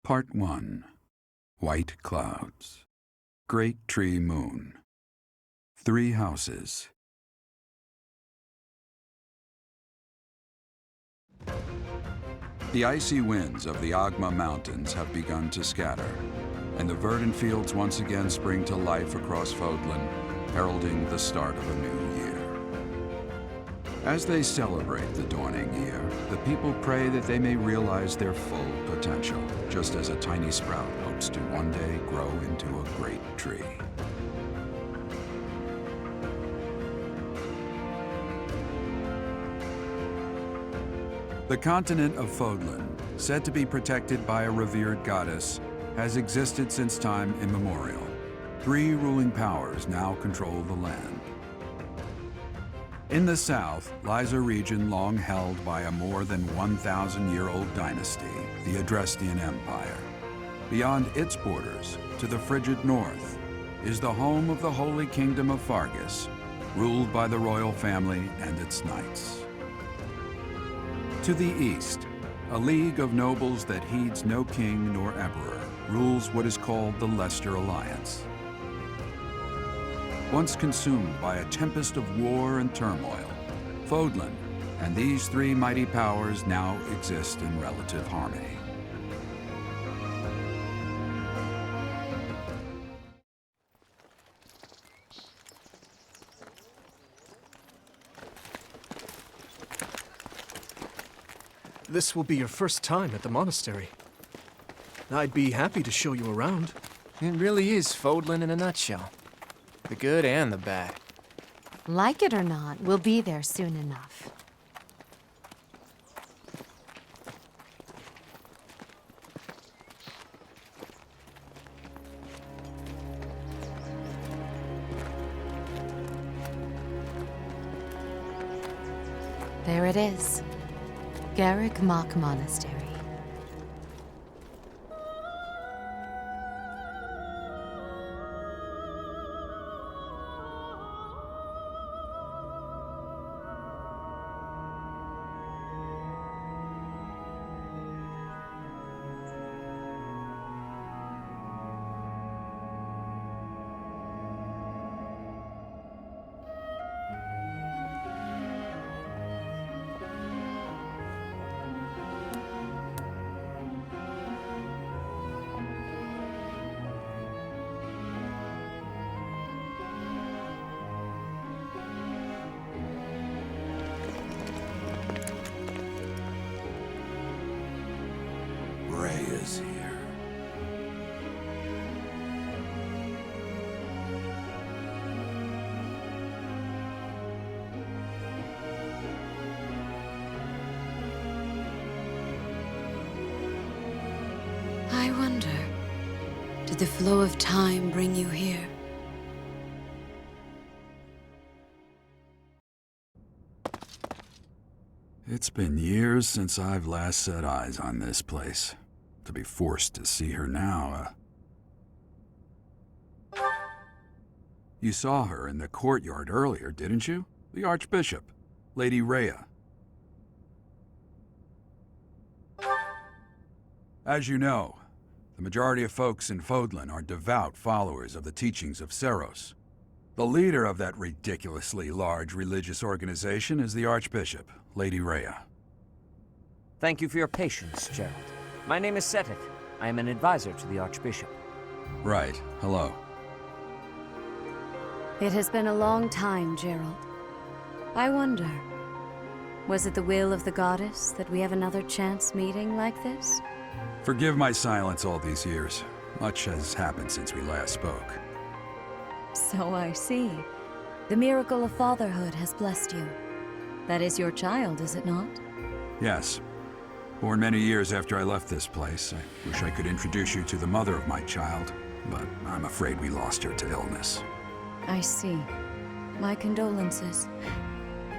Part 1. White Clouds. Great Tree Moon. 3 houses. The icy winds of the Agma Mountains have begun to scatter, and the verdant fields once again spring to life across Fodlan, heralding the start of a new year. As they celebrate the dawning year, the people pray that they may realize their full potential, just as a tiny sprout hopes to one day grow into a great tree. The continent of Fodlan, said to be protected by a revered goddess, has existed since time immemorial. 3 ruling powers now control the land. In the south lies a region long held by a more than 1,000-year-old dynasty, the Adrestian Empire. Beyond its borders, to the frigid north, is the home of the Holy Kingdom of Fargus, ruled by the royal family and its knights. To the east, a league of nobles that heeds no king nor emperor rules what is called the Leicester Alliance. Once consumed by a tempest of war and turmoil, Fodlan and these 3 mighty powers now exist in relative harmony. This will be your first time at the monastery. I'd be happy to show you around. It really is Fodlan in a nutshell. The good and the bad. Like it or not, we'll be there soon enough. There it is. Garreg Mach Monastery. Is here. I wonder, did the flow of time bring you here? It's been years since I've last set eyes on this place. To be forced to see her now, You saw her in the courtyard earlier, didn't you? The Archbishop, Lady Rhea. As you know, the majority of folks in Fodlan are devout followers of the teachings of Seros. The leader of that ridiculously large religious organization is the Archbishop, Lady Rhea. Thank you for your patience, Gerald. My name is Seteth. I am an advisor to the Archbishop. Right. Hello. It has been a long time, Gerald. I wonder, was it the will of the goddess that we have another chance meeting like this? Forgive my silence all these years. Much has happened since we last spoke. So I see. The miracle of fatherhood has blessed you. That is your child, is it not? Yes. Born many years after I left this place. I wish I could introduce you to the mother of my child, but I'm afraid we lost her to illness. I see. My condolences.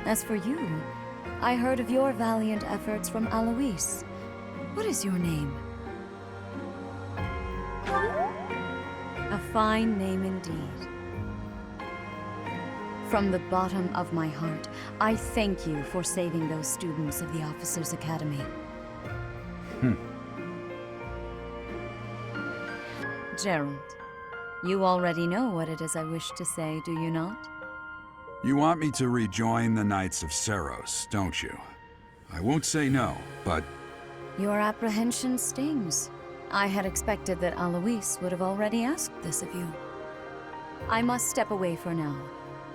As for you, I heard of your valiant efforts from Alois. What is your name? A fine name indeed. From the bottom of my heart, I thank you for saving those students of the Officers' Academy. Gerald, you already know what it is I wish to say, do you not? You want me to rejoin the Knights of Seros, don't you? I won't say no, but Your apprehension stings. I had expected that Alois would have already asked this of you. I must step away for now,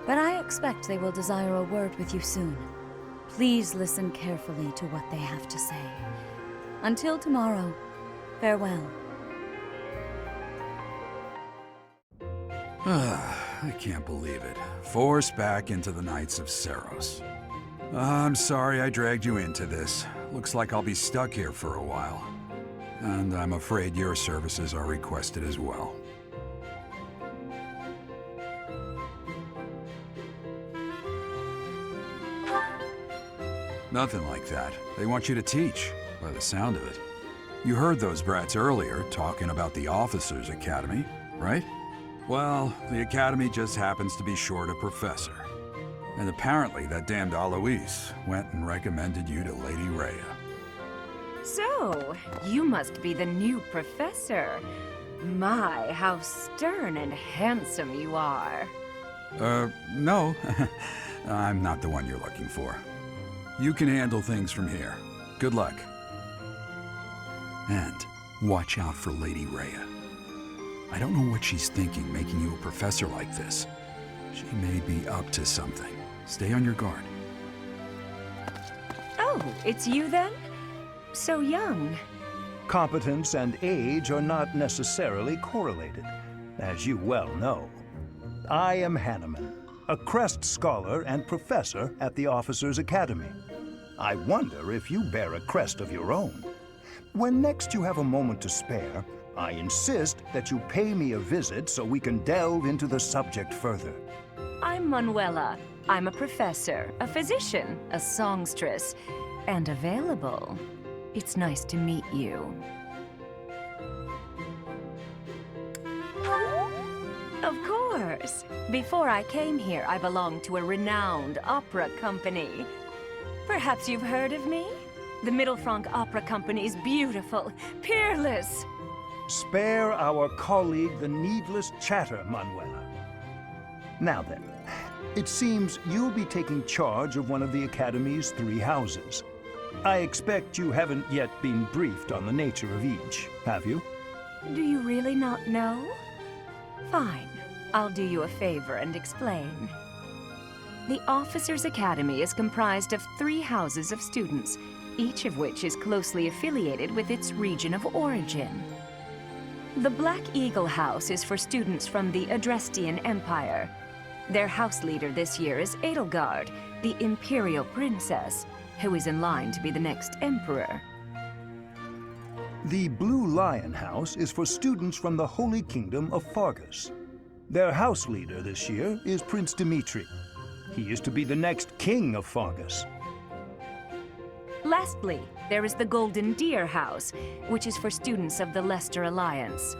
but I expect they will desire a word with you soon. Please listen carefully to what they have to say. Until tomorrow, farewell. I can't believe it. Forced back into the Knights of Seros. I'm sorry I dragged you into this. Looks like I'll be stuck here for a while. And I'm afraid your services are requested as well. Nothing like that. They want you to teach, by the sound of it. You heard those brats earlier talking about the Officers' Academy, right? Well, the Academy just happens to be short a professor. And apparently that damned Alois went and recommended you to Lady Rhea. So, you must be the new professor. My, how stern and handsome you are. No. I'm not the one you're looking for. You can handle things from here. Good luck. And watch out for Lady Rhea. I don't know what she's thinking making you a professor like this. She may be up to something. Stay on your guard. Oh, it's you then? So young. Competence and age are not necessarily correlated, as you well know. I am Hanneman, a Crest Scholar and Professor at the Officers' Academy. I wonder if you bear a crest of your own. When next you have a moment to spare, I insist that you pay me a visit so we can delve into the subject further. I'm Manuela. I'm a professor, a physician, a songstress, and available. It's nice to meet you. Of course. Before I came here, I belonged to a renowned opera company. Perhaps you've heard of me? The Mittelfranc Opera Company is beautiful, peerless. Spare our colleague the needless chatter, Manuela. Now then, it seems you'll be taking charge of one of the Academy's 3 houses. I expect you haven't yet been briefed on the nature of each, have you? Do you really not know? Fine. I'll do you a favor and explain. The Officers' Academy is comprised of 3 houses of students, each of which is closely affiliated with its region of origin. The Black Eagle House is for students from the Adrestian Empire. Their house leader this year is Edelgard, the Imperial Princess, who is in line to be the next Emperor. The Blue Lion House is for students from the Holy Kingdom of Fargus. Their house leader this year is Prince Dimitri. He is to be the next king of Fargus. Lastly, there is the Golden Deer House, which is for students of the Leicester Alliance.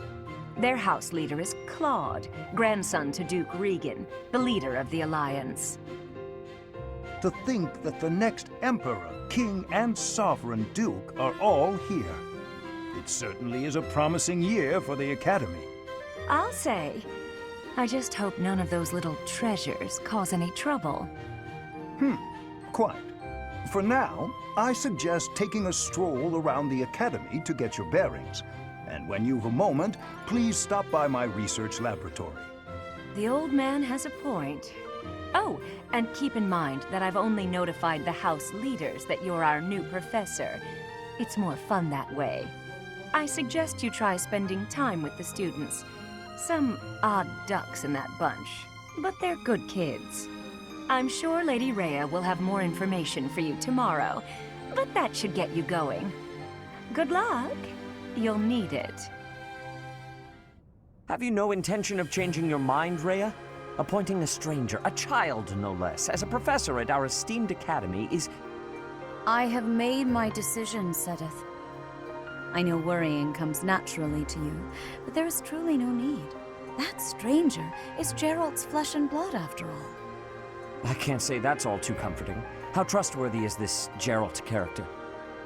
Their house leader is Claude, grandson to Duke Regan, the leader of the Alliance. To think that the next emperor, king, and sovereign duke are all here. It certainly is a promising year for the Academy. I'll say. I just hope none of those little treasures cause any trouble. Quite. For now, I suggest taking a stroll around the Academy to get your bearings. And when you've a moment, please stop by my research laboratory. The old man has a point. Oh, and keep in mind that I've only notified the house leaders that you're our new professor. It's more fun that way. I suggest you try spending time with the students. Some odd ducks in that bunch, but they're good kids. I'm sure Lady Rhea will have more information for you tomorrow, but that should get you going. Good luck. You'll need it. Have you no intention of changing your mind, Rhea? Appointing a stranger, a child no less, as a professor at our esteemed academy is... I have made my decision, Sedith. I know worrying comes naturally to you, but there is truly no need. That stranger is Gerald's flesh and blood, after all. I can't say that's all too comforting. How trustworthy is this Gerald character?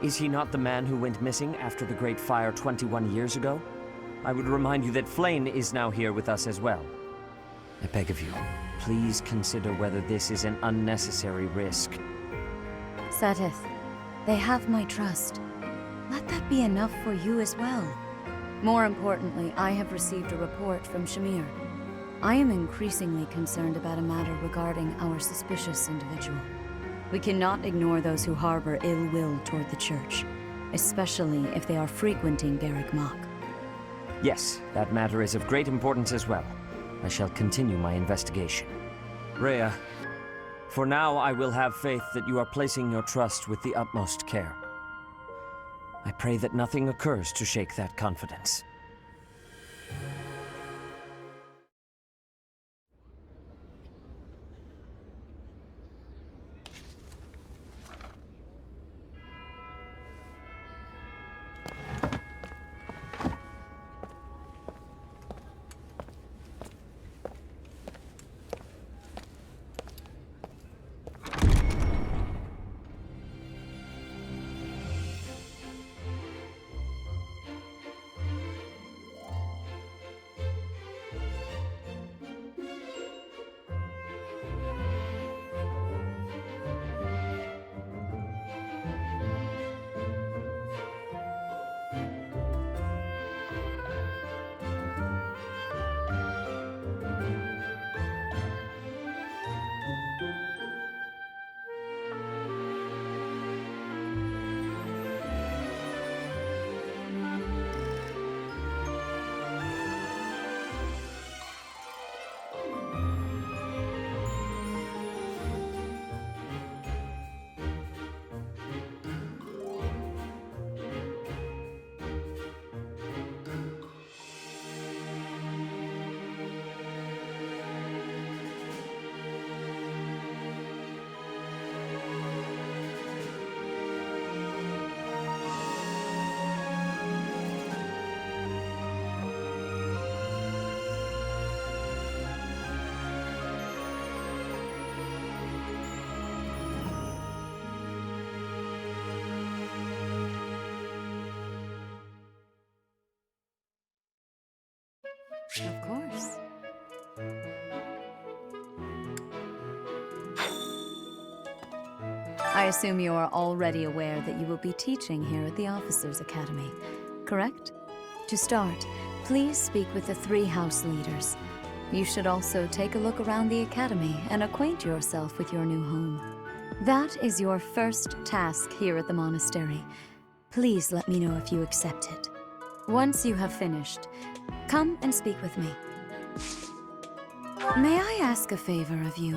Is he not the man who went missing after the Great Fire 21 years ago? I would remind you that Flame is now here with us as well. I beg of you, please consider whether this is an unnecessary risk. Seteth, they have my trust. Let that be enough for you as well. More importantly, I have received a report from Shamir. I am increasingly concerned about a matter regarding our suspicious individual. We cannot ignore those who harbor ill will toward the Church, especially if they are frequenting Garreg Mach. Yes, that matter is of great importance as well. I shall continue my investigation. Rhea, for now I will have faith that you are placing your trust with the utmost care. I pray that nothing occurs to shake that confidence. Of course. I assume you are already aware that you will be teaching here at the Officers' Academy, correct? To start, please speak with the 3 house leaders. You should also take a look around the Academy and acquaint yourself with your new home. That is your first task here at the monastery. Please let me know if you accept it. Once you have finished, come and speak with me. May I ask a favor of you?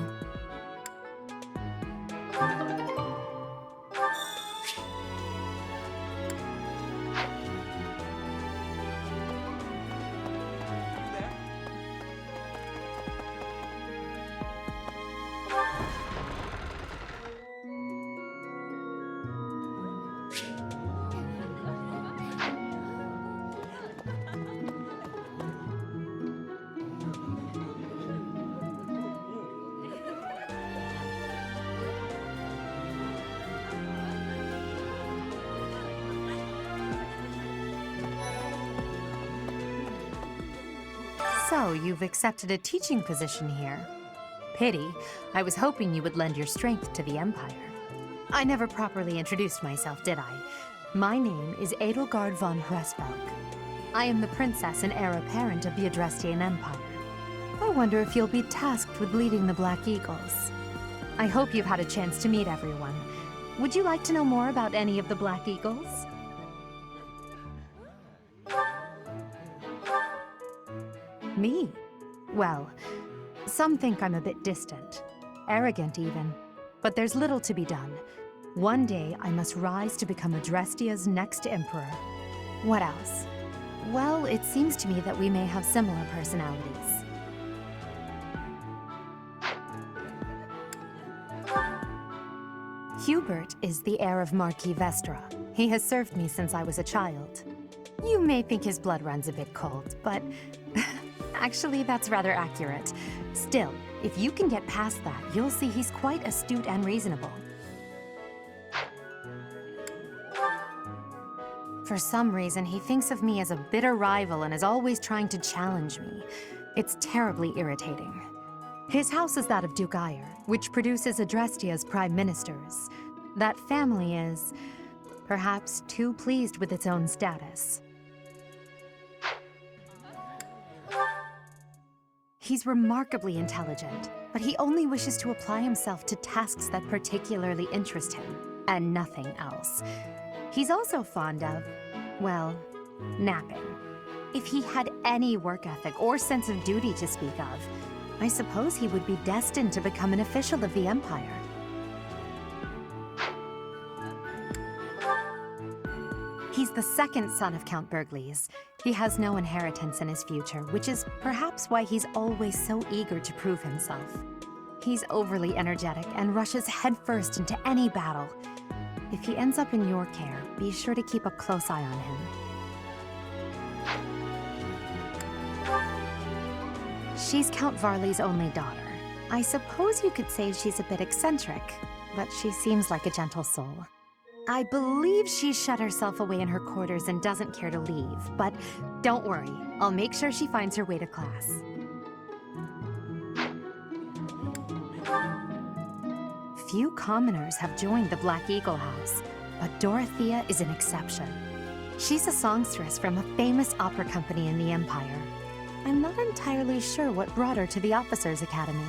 So, you've accepted a teaching position here. Pity. I was hoping you would lend your strength to the Empire. I never properly introduced myself, did I? My name is Edelgard von Hresvelg. I am the princess and heir apparent of the Adrestian Empire. I wonder if you'll be tasked with leading the Black Eagles. I hope you've had a chance to meet everyone. Would you like to know more about any of the Black Eagles? Me? Well, some think I'm a bit distant. Arrogant, even. But there's little to be done. One day, I must rise to become Adrestia's next emperor. What else? Well, it seems to me that we may have similar personalities. Hubert is the heir of Marquis Vestra. He has served me since I was a child. You may think his blood runs a bit cold, but actually that's rather accurate. Still, if you can get past that, you'll see he's quite astute and reasonable. For some reason, he thinks of me as a bitter rival and is always trying to challenge me. It's terribly irritating. His house is that of Duke Ire, which produces Adrestia's prime ministers. That family is, perhaps, too pleased with its own status. He's remarkably intelligent, but he only wishes to apply himself to tasks that particularly interest him, and nothing else. He's also fond of, well, napping. If he had any work ethic or sense of duty to speak of, I suppose he would be destined to become an official of the Empire. He's the second son of Count Bergliez. He has no inheritance in his future, which is perhaps why he's always so eager to prove himself. He's overly energetic and rushes headfirst into any battle. If he ends up in your care, be sure to keep a close eye on him. She's Count Varley's only daughter. I suppose you could say she's a bit eccentric, but she seems like a gentle soul. I believe she's shut herself away in her quarters and doesn't care to leave, but don't worry, I'll make sure she finds her way to class. Few commoners have joined the Black Eagle House, but Dorothea is an exception. She's a songstress from a famous opera company in the Empire. I'm not entirely sure what brought her to the Officers' Academy.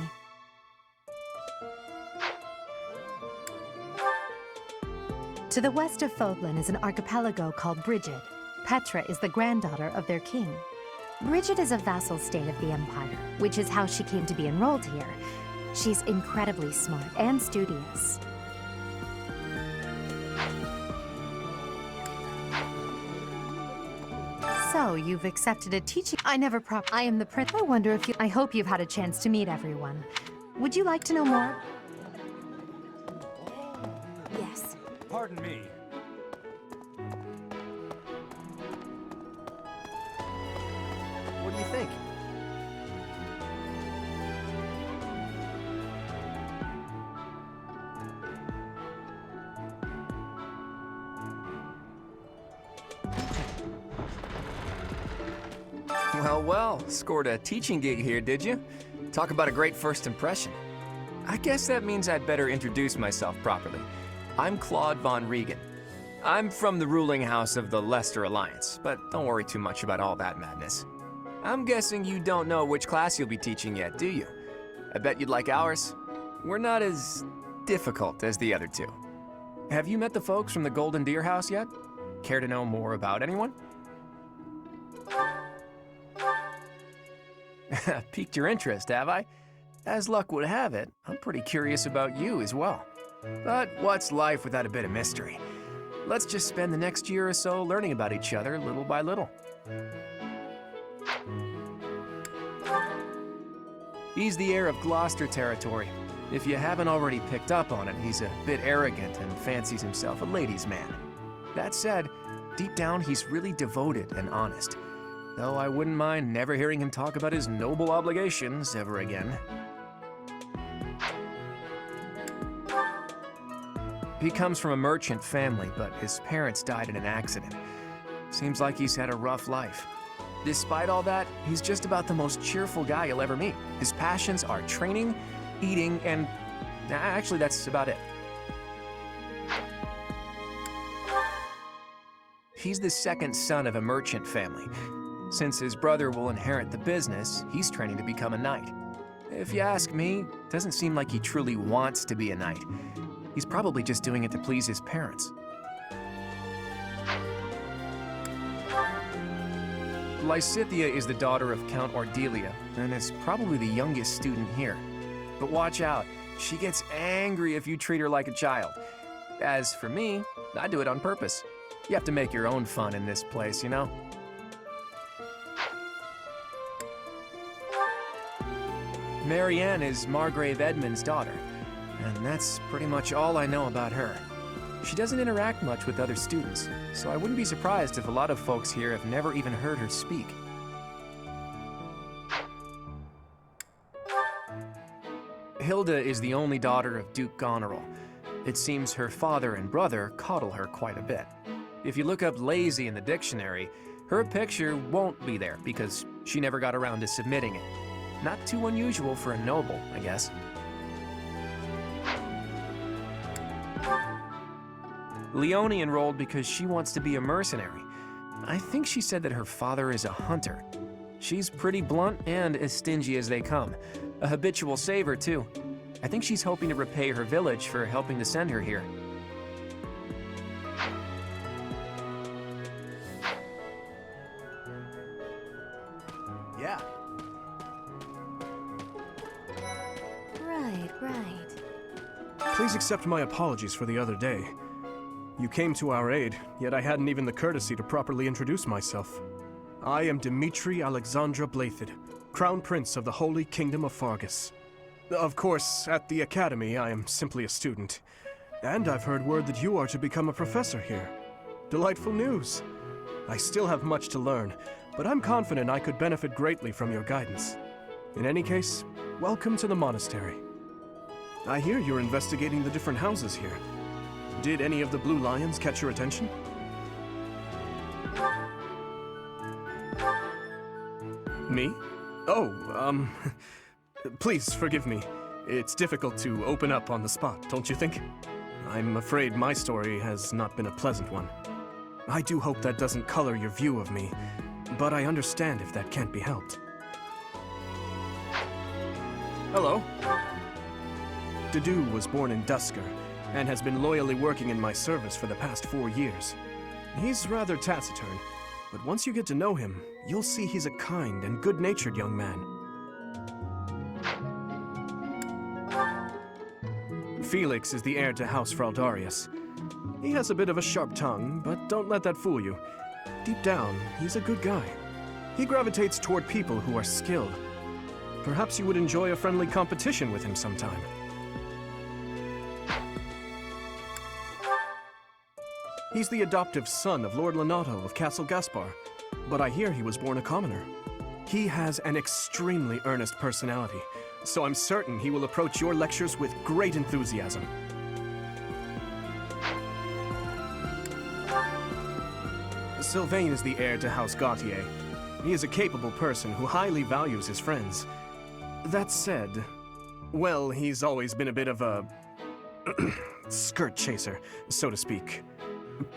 To the west of Fodlan is an archipelago called Brigid. Petra is the granddaughter of their king. Brigid is a vassal state of the Empire, which is how she came to be enrolled here. She's incredibly smart and studious. So, you've accepted a teaching. I am the prince. I wonder if you. I hope you've had a chance to meet everyone. Would you like to know more? Yes. Pardon me. What do you think? Well, scored a teaching gig here, did you? Talk about a great first impression. I guess that means I'd better introduce myself properly. I'm Claude von Regan. I'm from the ruling house of the Leicester Alliance, but don't worry too much about all that madness. I'm guessing you don't know which class you'll be teaching yet, do you? I bet you'd like ours. We're not as difficult as the other two. Have you met the folks from the Golden Deer House yet? Care to know more about anyone? Piqued your interest, have I? As luck would have it, I'm pretty curious about you as well. But what's life without a bit of mystery? Let's just spend the next year or so learning about each other little by little. He's the heir of Gloucester territory. If you haven't already picked up on it, he's a bit arrogant and fancies himself a ladies' man. That said, deep down he's really devoted and honest. Though I wouldn't mind never hearing him talk about his noble obligations ever again. He comes from a merchant family, but his parents died in an accident. Seems like he's had a rough life. Despite all that, he's just about the most cheerful guy you'll ever meet. His passions are training, eating, and actually that's about it. He's the second son of a merchant family. Since his brother will inherit the business, he's training to become a knight. If you ask me, it doesn't seem like he truly wants to be a knight. He's probably just doing it to please his parents. Lysithea is the daughter of Count Ordelia, and is probably the youngest student here. But watch out, she gets angry if you treat her like a child. As for me, I do it on purpose. You have to make your own fun in this place, you know? Marianne is Margrave Edmund's daughter, and that's pretty much all I know about her. She doesn't interact much with other students, so I wouldn't be surprised if a lot of folks here have never even heard her speak. Hilda is the only daughter of Duke Goneril. It seems her father and brother coddle her quite a bit. If you look up lazy in the dictionary, her picture won't be there because she never got around to submitting it. Not too unusual for a noble, I guess. Leonie enrolled because she wants to be a mercenary. I think she said that her father is a hunter. She's pretty blunt and as stingy as they come. A habitual saver, too. I think she's hoping to repay her village for helping to send her here. Yeah. Right. Please accept my apologies for the other day. You came to our aid, yet I hadn't even the courtesy to properly introduce myself. I am Dimitri Alexandra Byleth, Crown Prince of the Holy Kingdom of Fargus. Of course, at the Academy, I am simply a student. And I've heard word that you are to become a professor here. Delightful news. I still have much to learn, but I'm confident I could benefit greatly from your guidance. In any case, welcome to the monastery. I hear you're investigating the different houses here. Did any of the blue lions catch your attention? Me? Oh, please forgive me. It's difficult to open up on the spot, don't you think? I'm afraid my story has not been a pleasant one. I do hope that doesn't color your view of me, but I understand if that can't be helped. Hello. Dedu was born in Dusker, and has been loyally working in my service for the past 4 years. He's rather taciturn, but once you get to know him, you'll see he's a kind and good-natured young man. Felix is the heir to House Fraldarius. He has a bit of a sharp tongue, but don't let that fool you. Deep down, he's a good guy. He gravitates toward people who are skilled. Perhaps you would enjoy a friendly competition with him sometime. He's the adoptive son of Lord Lenato of Castle Gaspar, but I hear he was born a commoner. He has an extremely earnest personality, so I'm certain he will approach your lectures with great enthusiasm. Sylvain is the heir to House Gautier. He is a capable person who highly values his friends. That said, well, he's always been a bit of a skirt chaser, so to speak.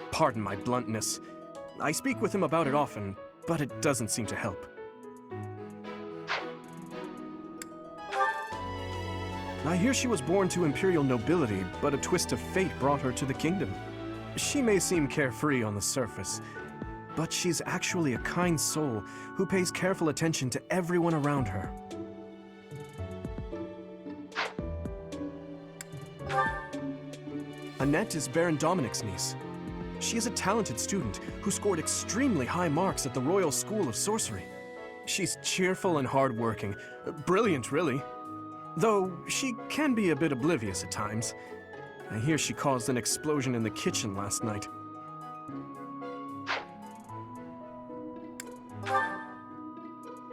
Pardon my bluntness. I speak with him about it often, but it doesn't seem to help. I hear she was born to imperial nobility, but a twist of fate brought her to the kingdom. She may seem carefree on the surface, but she's actually a kind soul who pays careful attention to everyone around her. Annette is Baron Dominic's niece. She is a talented student who scored extremely high marks at the Royal School of Sorcery. She's cheerful and hardworking. Brilliant, really. Though she can be a bit oblivious at times. I hear she caused an explosion in the kitchen last night.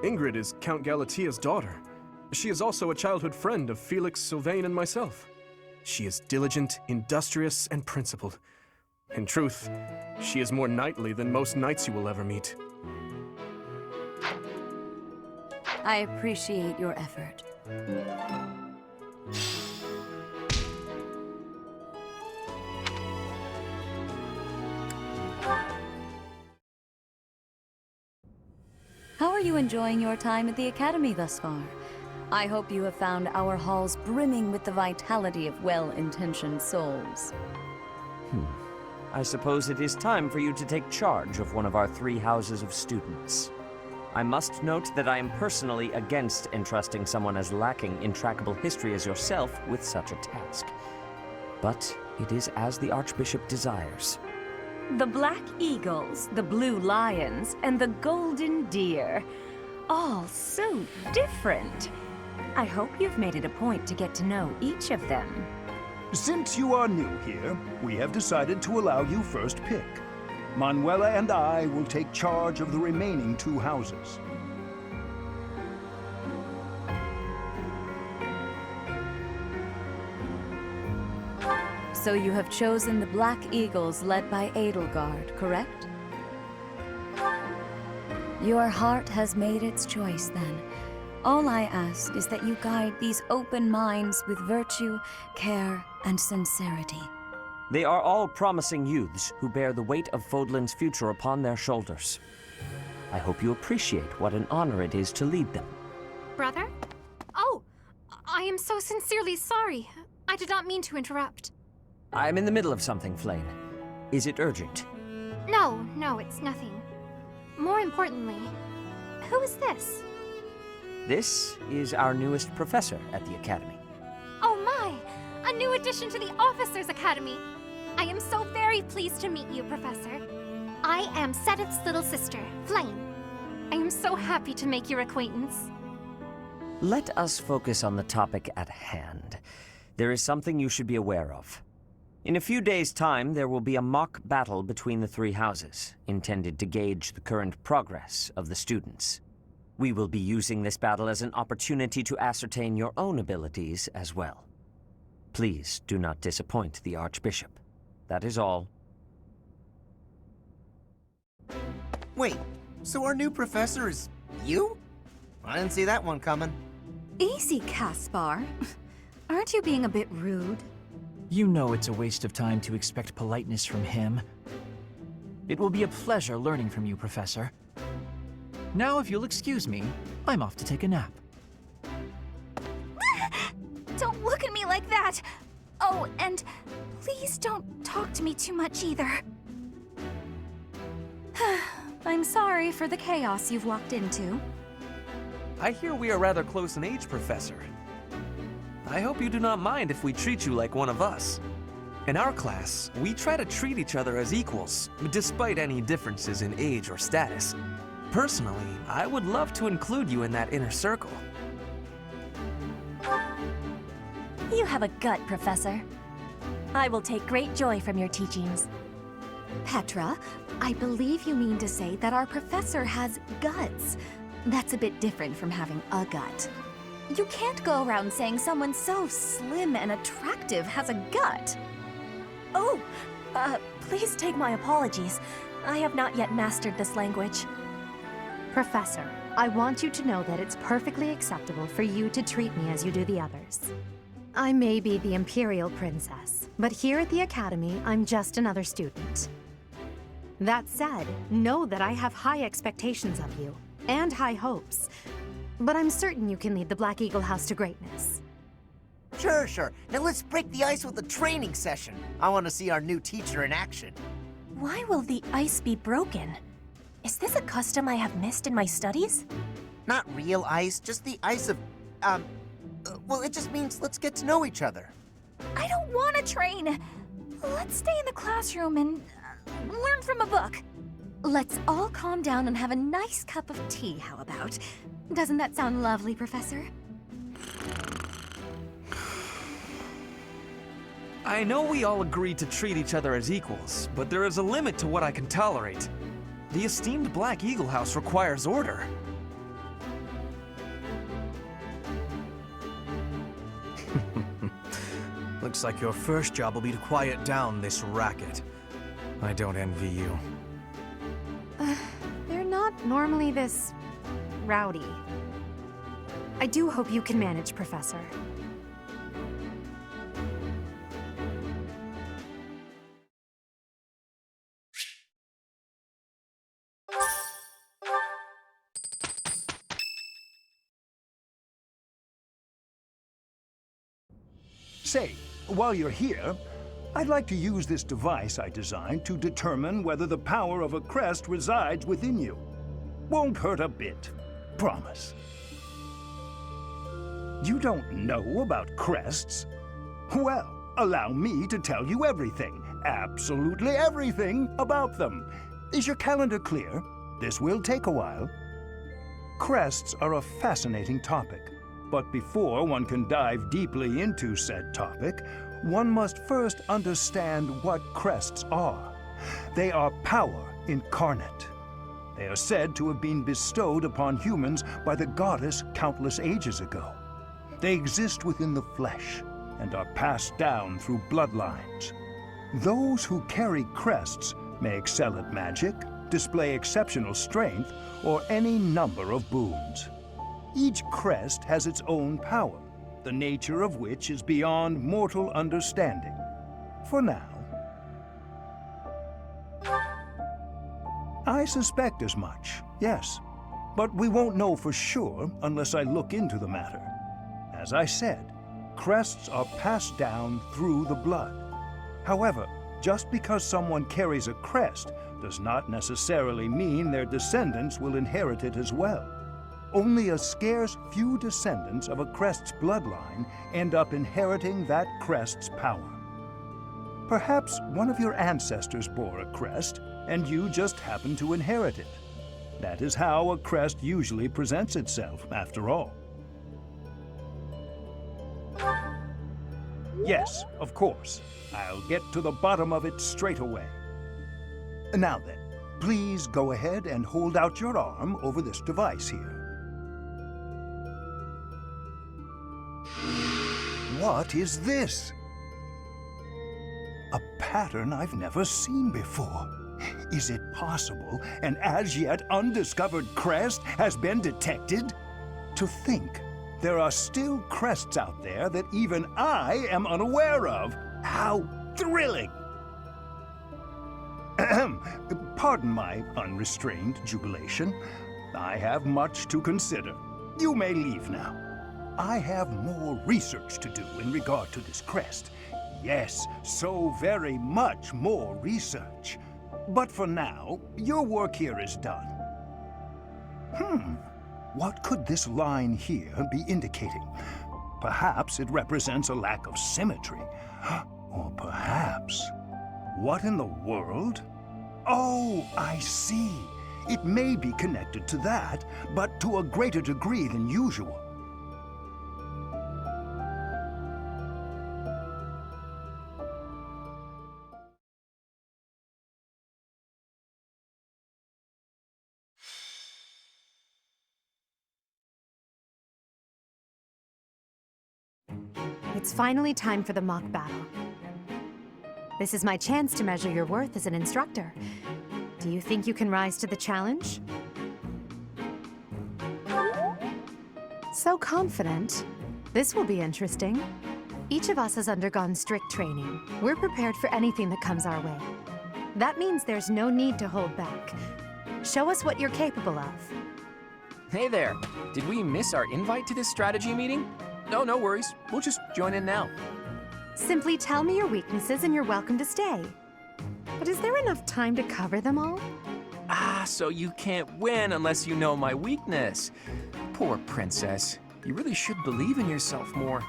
Ingrid is Count Galatia's daughter. She is also a childhood friend of Felix, Sylvain, and myself. She is diligent, industrious, and principled. In truth, she is more knightly than most knights you will ever meet. I appreciate your effort. How are you enjoying your time at the Academy thus far? I hope you have found our halls brimming with the vitality of well-intentioned souls. I suppose it is time for you to take charge of one of our 3 houses of students. I must note that I am personally against entrusting someone as lacking in trackable history as yourself with such a task. But it is as the Archbishop desires. The Black Eagles, the Blue Lions, and the Golden Deer. All so different. I hope you've made it a point to get to know each of them. Since you are new here, we have decided to allow you first pick. Manuela and I will take charge of the remaining 2 houses. So you have chosen the Black Eagles led by Edelgard, correct? Your heart has made its choice, then. All I ask is that you guide these open minds with virtue, care, and sincerity. They are all promising youths who bear the weight of Fodlan's future upon their shoulders. I hope you appreciate what an honor it is to lead them. Brother? Oh, I am so sincerely sorry. I did not mean to interrupt. I'm in the middle of something, Flame. Is it urgent? No, it's nothing. More importantly, who is this? This is our newest professor at the Academy. Oh my! A new addition to the Officers' Academy! I am so very pleased to meet you, Professor. I am Sedith's little sister, Flame. I am so happy to make your acquaintance. Let us focus on the topic at hand. There is something you should be aware of. In a few days' time, there will be a mock battle between the three houses, intended to gauge the current progress of the students. We will be using this battle as an opportunity to ascertain your own abilities as well. Please do not disappoint the Archbishop. That is all. Wait, so our new professor is you? I didn't see that one coming. Easy, Caspar. Aren't you being a bit rude? You know it's a waste of time to expect politeness from him. It will be a pleasure learning from you, Professor. Now, if you'll excuse me, I'm off to take a nap. Don't look at me like that! Oh, and please don't talk to me too much either. I'm sorry for the chaos you've walked into. I hear we are rather close in age, Professor. I hope you do not mind if we treat you like one of us. In our class, we try to treat each other as equals, despite any differences in age or status. Personally, I would love to include you in that inner circle. You have a gut, Professor. I will take great joy from your teachings. Petra, I believe you mean to say that our professor has guts. That's a bit different from having a gut. You can't go around saying someone so slim and attractive has a gut. Oh, please take my apologies. I have not yet mastered this language. Professor, I want you to know that it's perfectly acceptable for you to treat me as you do the others. I may be the Imperial Princess, but here at the Academy, I'm just another student. That said, know that I have high expectations of you, and high hopes. But I'm certain you can lead the Black Eagle House to greatness. Sure. Now let's break the ice with a training session. I want to see our new teacher in action. Why will the ice be broken? Is this a custom I have missed in my studies? Not real ice, just the ice of, well, it just means let's get to know each other. I don't want to train. Let's stay in the classroom and learn from a book. Let's all calm down and have a nice cup of tea, how about? Doesn't that sound lovely, Professor? I know we all agreed to treat each other as equals, but there is a limit to what I can tolerate. The esteemed Black Eagle House requires order. Looks like your first job will be to quiet down this racket. I don't envy you. They're not normally this rowdy. I do hope you can manage, Professor. Say, while you're here, I'd like to use this device I designed to determine whether the power of a crest resides within you. Won't hurt a bit. Promise. You don't know about crests? Well, allow me to tell you everything, absolutely everything about them. Is your calendar clear? This will take a while. Crests are a fascinating topic, but before one can dive deeply into said topic, one must first understand what crests are. They are power incarnate. They are said to have been bestowed upon humans by the goddess countless ages ago. They exist within the flesh and are passed down through bloodlines. Those who carry crests may excel at magic, display exceptional strength, or any number of boons. Each crest has its own power, the nature of which is beyond mortal understanding. For now. I suspect as much, yes. But we won't know for sure unless I look into the matter. As I said, crests are passed down through the blood. However, just because someone carries a crest does not necessarily mean their descendants will inherit it as well. Only a scarce few descendants of a crest's bloodline end up inheriting that crest's power. Perhaps one of your ancestors bore a crest, and you just happen to inherit it. That is how a crest usually presents itself, after all. Yes, of course. I'll get to the bottom of it straight away. Now then, please go ahead and hold out your arm over this device here. What is this? A pattern I've never seen before. Is it possible an as-yet undiscovered crest has been detected? To think there are still crests out there that even I am unaware of. How thrilling! Pardon my unrestrained jubilation. I have much to consider. You may leave now. I have more research to do in regard to this crest. Yes, so very much more research. But for now, your work here is done. What could this line here be indicating? Perhaps it represents a lack of symmetry. Or perhaps... What in the world? Oh, I see. It may be connected to that, but to a greater degree than usual. It's finally time for the mock battle. This is my chance to measure your worth as an instructor. Do you think you can rise to the challenge? So confident. This will be interesting. Each of us has undergone strict training. We're prepared for anything that comes our way. That means there's no need to hold back. Show us what you're capable of. Hey there. Did we miss our invite to this strategy meeting? No, no worries. We'll just join in now. Simply tell me your weaknesses and you're welcome to stay. But is there enough time to cover them all? Ah, so you can't win unless you know my weakness. Poor princess. You really should believe in yourself more.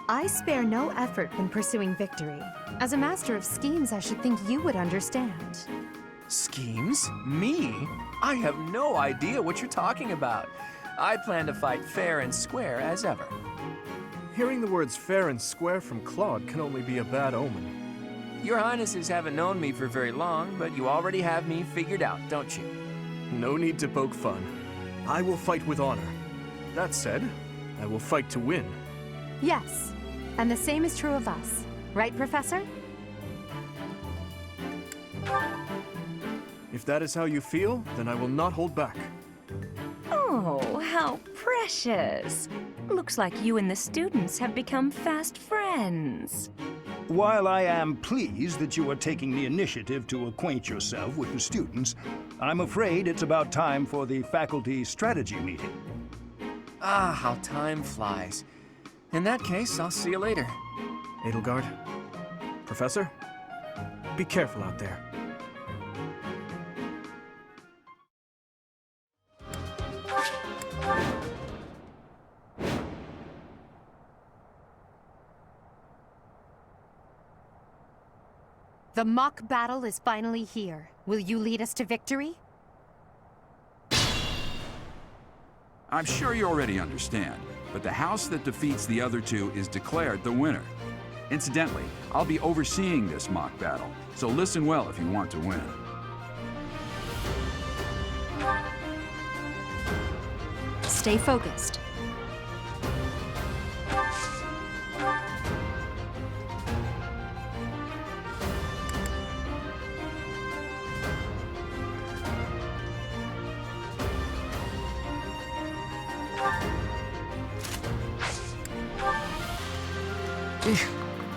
I spare no effort when pursuing victory. As a master of schemes, I should think you would understand. Schemes? Me? I have no idea what you're talking about. I plan to fight fair and square as ever. Hearing the words fair and square from Claude can only be a bad omen. Your Highnesses haven't known me for very long, but you already have me figured out, don't you? No need to poke fun. I will fight with honor. That said, I will fight to win. Yes, and the same is true of us. Right, Professor? If that is how you feel, then I will not hold back. Oh, how precious. Looks like you and the students have become fast friends. While I am pleased that you are taking the initiative to acquaint yourself with the students, I'm afraid it's about time for the faculty strategy meeting. Ah, how time flies. In that case, I'll see you later. Edelgard, Professor, be careful out there. The mock battle is finally here. Will you lead us to victory? I'm sure you already understand, but the house that defeats the other two is declared the winner. Incidentally, I'll be overseeing this mock battle, so listen well if you want to win. Stay focused.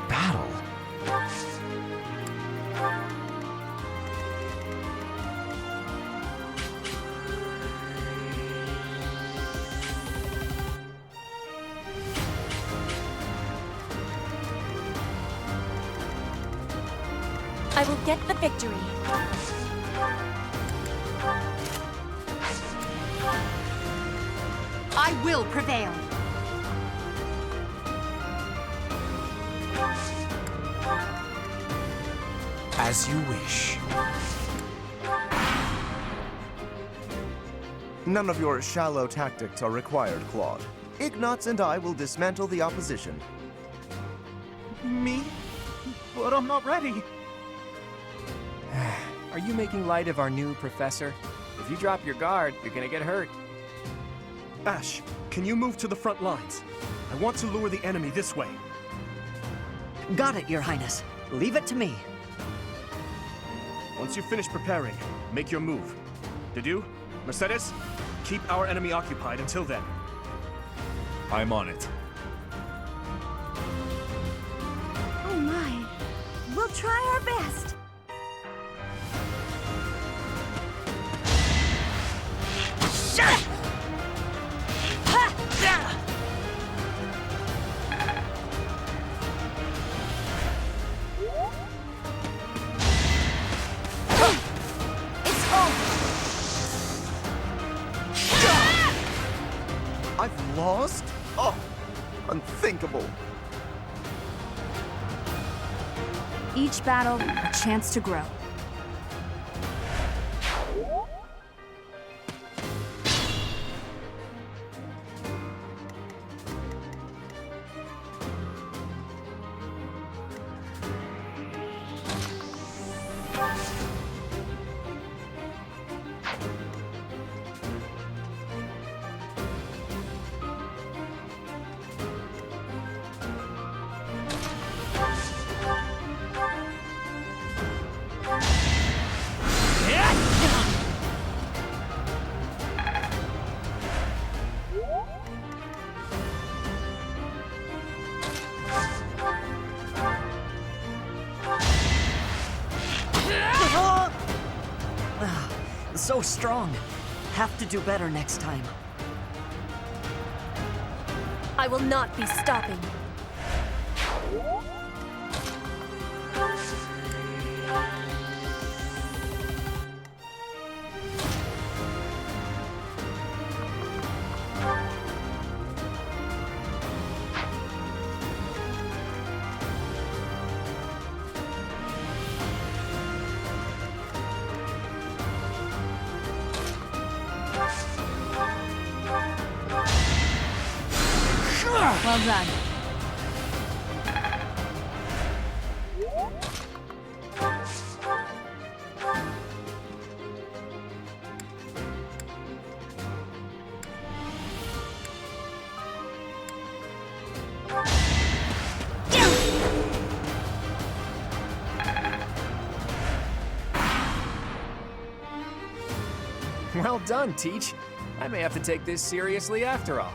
Battle? I will get the victory. I will prevail. As you wish. None of your shallow tactics are required, Claude. Ignatz and I will dismantle the opposition. Me? But I'm not ready. Are you making light of our new professor? If you drop your guard, you're gonna get hurt. Ash, can you move to the front lines? I want to lure the enemy this way. Got it, Your Highness. Leave it to me. Once you finish preparing, make your move. Dedu, Mercedes, keep our enemy occupied until then. I'm on it. Oh my. We'll try our best. I've lost? Oh, unthinkable. Each battle, a chance to grow. So strong. Have to do better next time. I will not be stopping. Well done. Well done, Teach. I may have to take this seriously after all.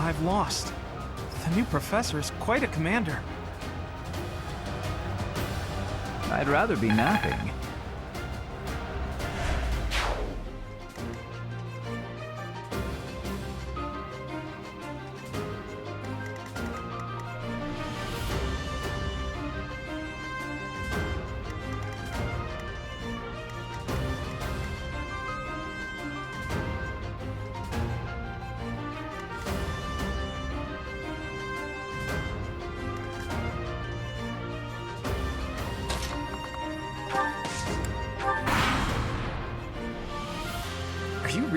I've lost. The new professor is quite a commander. I'd rather be napping.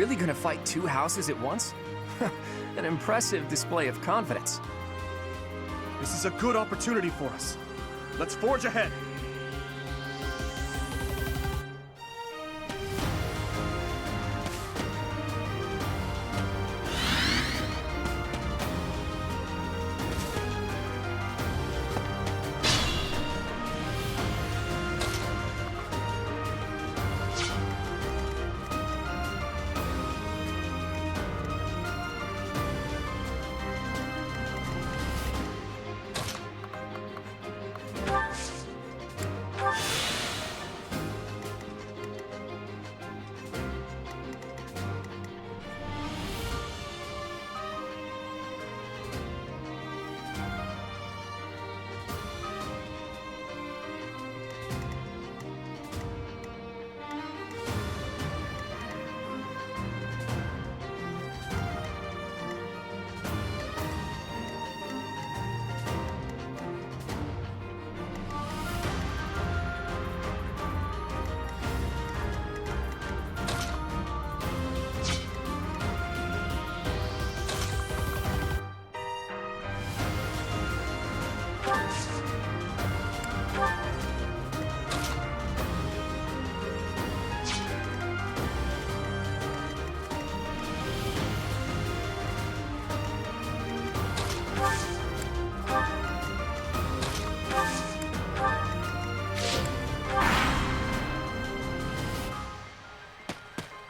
really gonna fight 2 houses at once? An impressive display of confidence. This is a good opportunity for us. Let's forge ahead.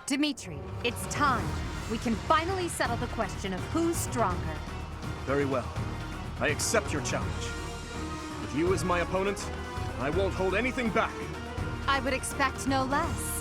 Dimitri, it's time. We can finally settle the question of who's stronger. Very well. I accept your challenge. With you as my opponent, I won't hold anything back. I would expect no less.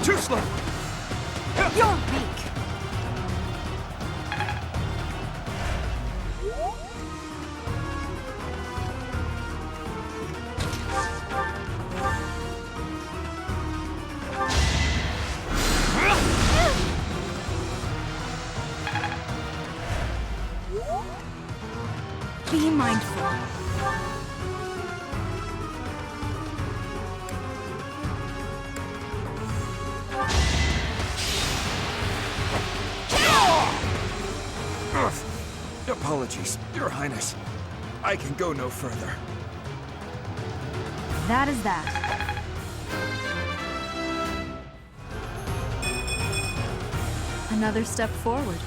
Too slow! You're weak! Be mindful. Apologies, Your Highness. I can go no further. That is that. Another step forward.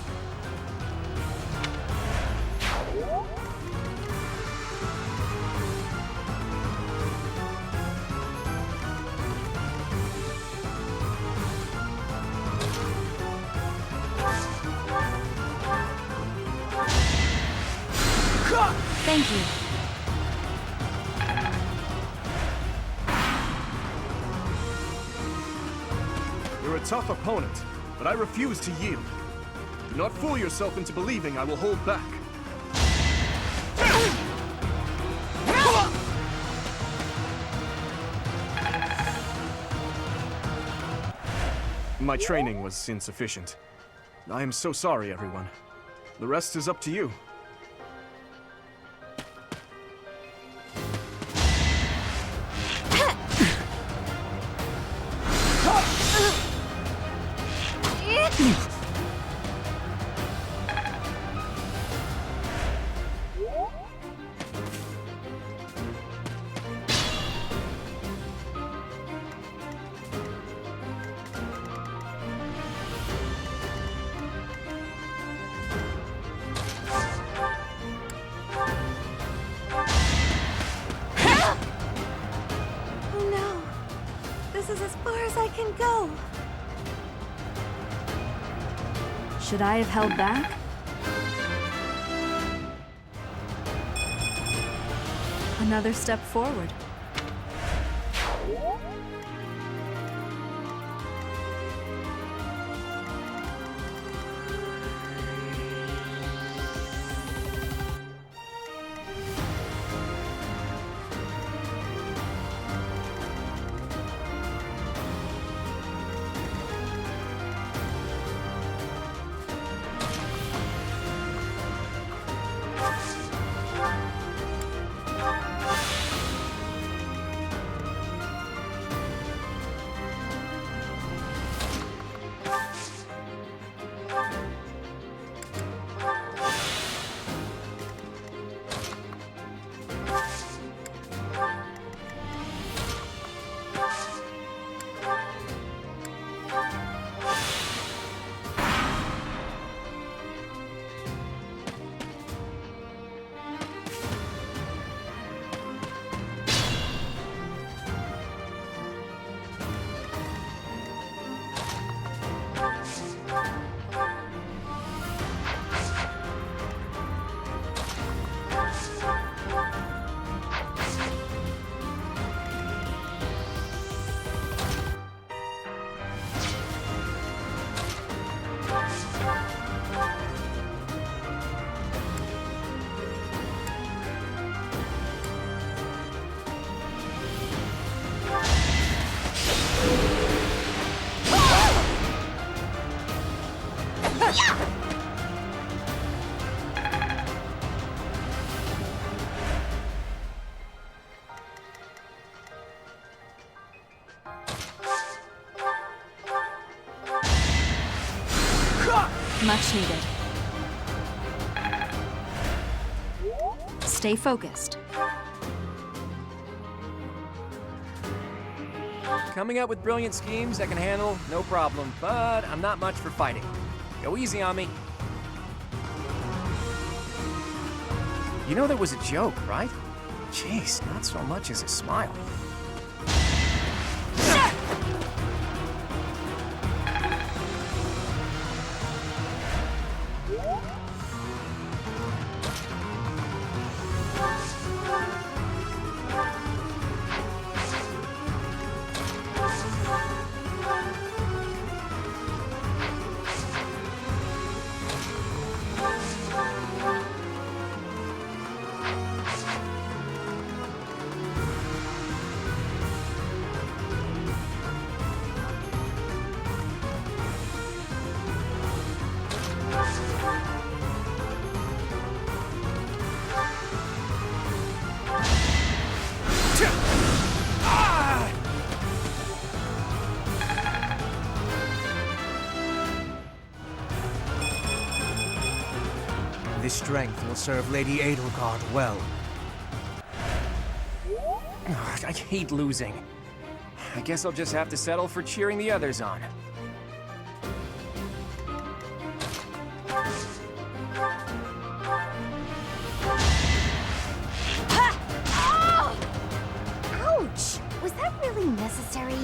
Thank you. You're a tough opponent, but I refuse to yield. Do not fool yourself into believing I will hold back. My training was insufficient. I am so sorry, everyone. The rest is up to you. This is as far as I can go. Should I have held back? Another step forward. Much needed. Stay focused. Coming up with brilliant schemes I can handle, no problem, but I'm not much for fighting. Go easy on me. You know that was a joke, right? Jeez, not so much as a smile. This strength will serve Lady Edelgard well. I hate losing. I guess I'll just have to settle for cheering the others on. Ouch! Was that really necessary?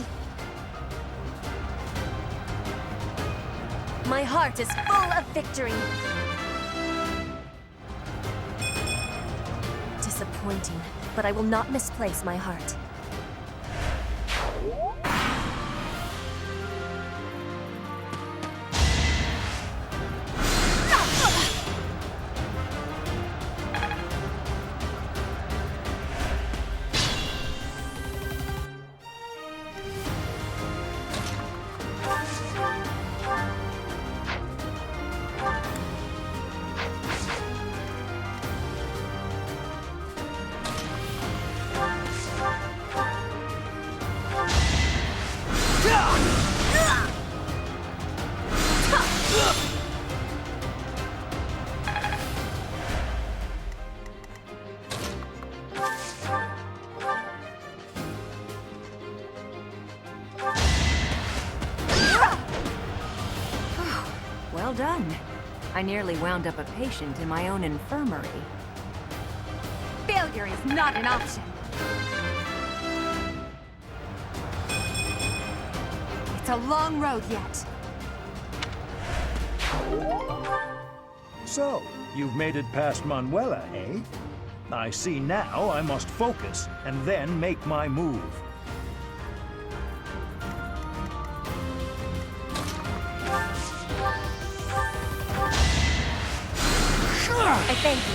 My heart is full of victory. Disappointing, but I will not misplace my heart. Well done. I nearly wound up a patient in my own infirmary. Failure is not an option. It's a long road yet. So, you've made it past Manuela, eh? I see now I must focus and then make my move. I thank you.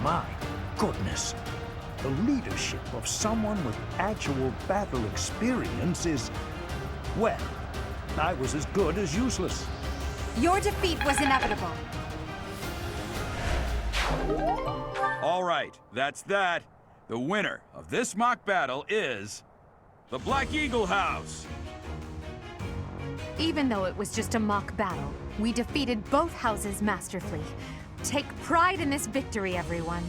My goodness. The leadership of someone with actual battle experience is... well, I was as good as useless. Your defeat was inevitable. All right, that's that. The winner of this mock battle is the Black Eagle House. Even though it was just a mock battle, we defeated both houses masterfully. Take pride in this victory, everyone.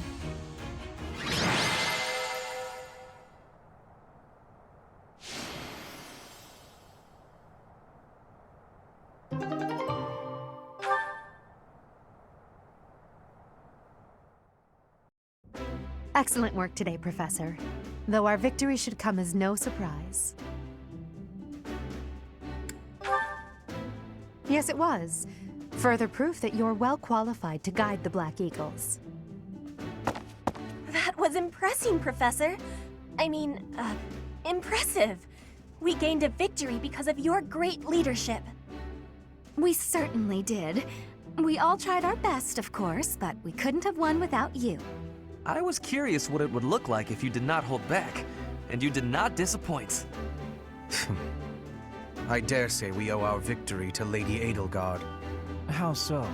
Excellent work today, Professor. Though our victory should come as no surprise. Yes, it was. Further proof that you're well qualified to guide the Black Eagles. That was impressive, Professor. Impressive. We gained a victory because of your great leadership. We certainly did. We all tried our best, of course, but we couldn't have won without you. I was curious what it would look like if you did not hold back, and you did not disappoint. I dare say we owe our victory to Lady Edelgard. How so?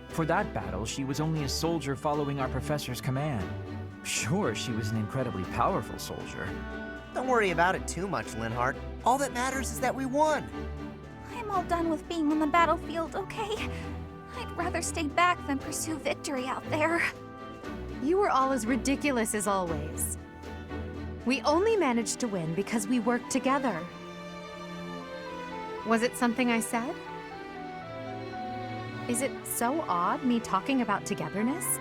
For that battle, she was only a soldier following our professor's command. Sure, she was an incredibly powerful soldier. Don't worry about it too much, Linhardt. All that matters is that we won. I'm all done with being on the battlefield, okay? I'd rather stay back than pursue victory out there. You were all as ridiculous as always. We only managed to win because we worked together. Was it something I said? Is it so odd, me talking about togetherness?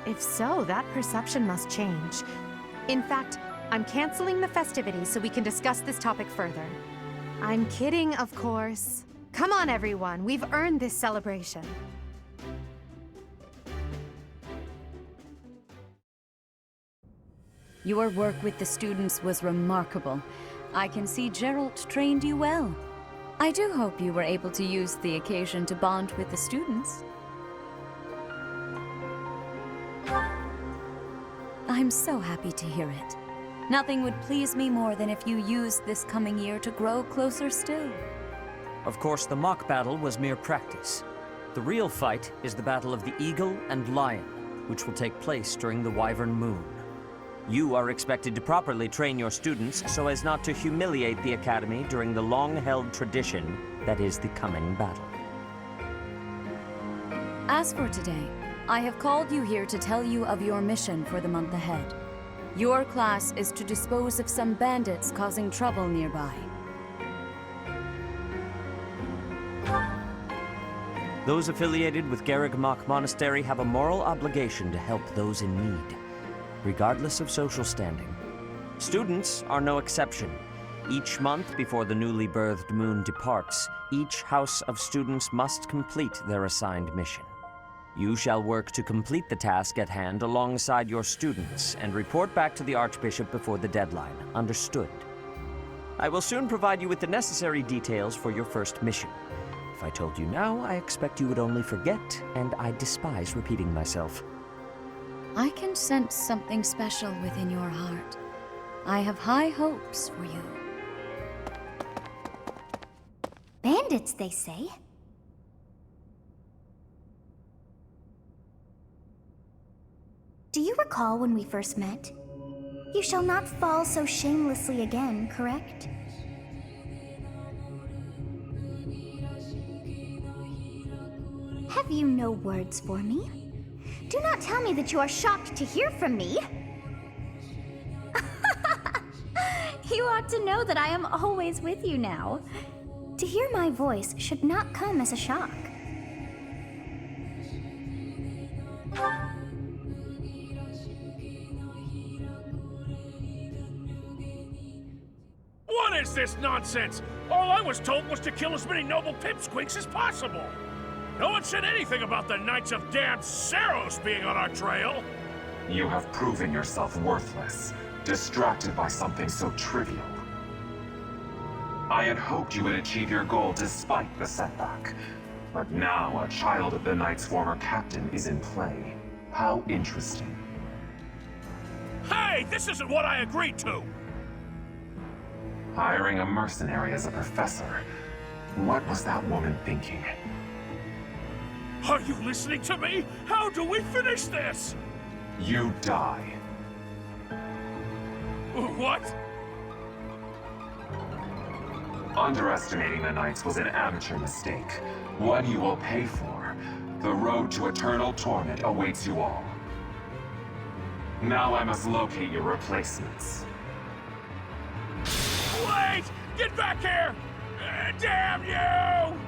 If so, that perception must change. In fact, I'm canceling the festivities so we can discuss this topic further. I'm kidding, of course. Come on, everyone. We've earned this celebration. Your work with the students was remarkable. I can see Geralt trained you well. I do hope you were able to use the occasion to bond with the students. I'm so happy to hear it. Nothing would please me more than if you used this coming year to grow closer still. Of course, the mock battle was mere practice. The real fight is the battle of the Eagle and Lion, which will take place during the Wyvern Moon. You are expected to properly train your students so as not to humiliate the Academy during the long-held tradition that is the coming battle. As for today, I have called you here to tell you of your mission for the month ahead. Your class is to dispose of some bandits causing trouble nearby. Those affiliated with Garreg Mach Monastery have a moral obligation to help those in need, regardless of social standing. Students are no exception. Each month before the newly birthed moon departs, each house of students must complete their assigned mission. You shall work to complete the task at hand alongside your students and report back to the Archbishop before the deadline. Understood? I will soon provide you with the necessary details for your first mission. If I told you now, I expect you would only forget, and I despise repeating myself. I can sense something special within your heart. I have high hopes for you. Bandits, they say. Do you recall when we first met? You shall not fall so shamelessly again, correct? Have you no words for me? Do not tell me that you are shocked to hear from me. You ought to know that I am always with you now. To hear my voice should not come as a shock. What is this nonsense? All I was told was to kill as many noble pipsqueaks as possible. No one said anything about the Knights of Damned Saros being on our trail. You have proven yourself worthless, distracted by something so trivial. I had hoped you would achieve your goal despite the setback. But now a child of the Knight's former captain is in play. How interesting. Hey, this isn't what I agreed to! Hiring a mercenary as a professor. What was that woman thinking? Are you listening to me? How do we finish this? You die. What? Underestimating the Knights was an amateur mistake. One you will pay for. The road to eternal torment awaits you all. Now I must locate your replacements. Wait! Get back here! Damn you!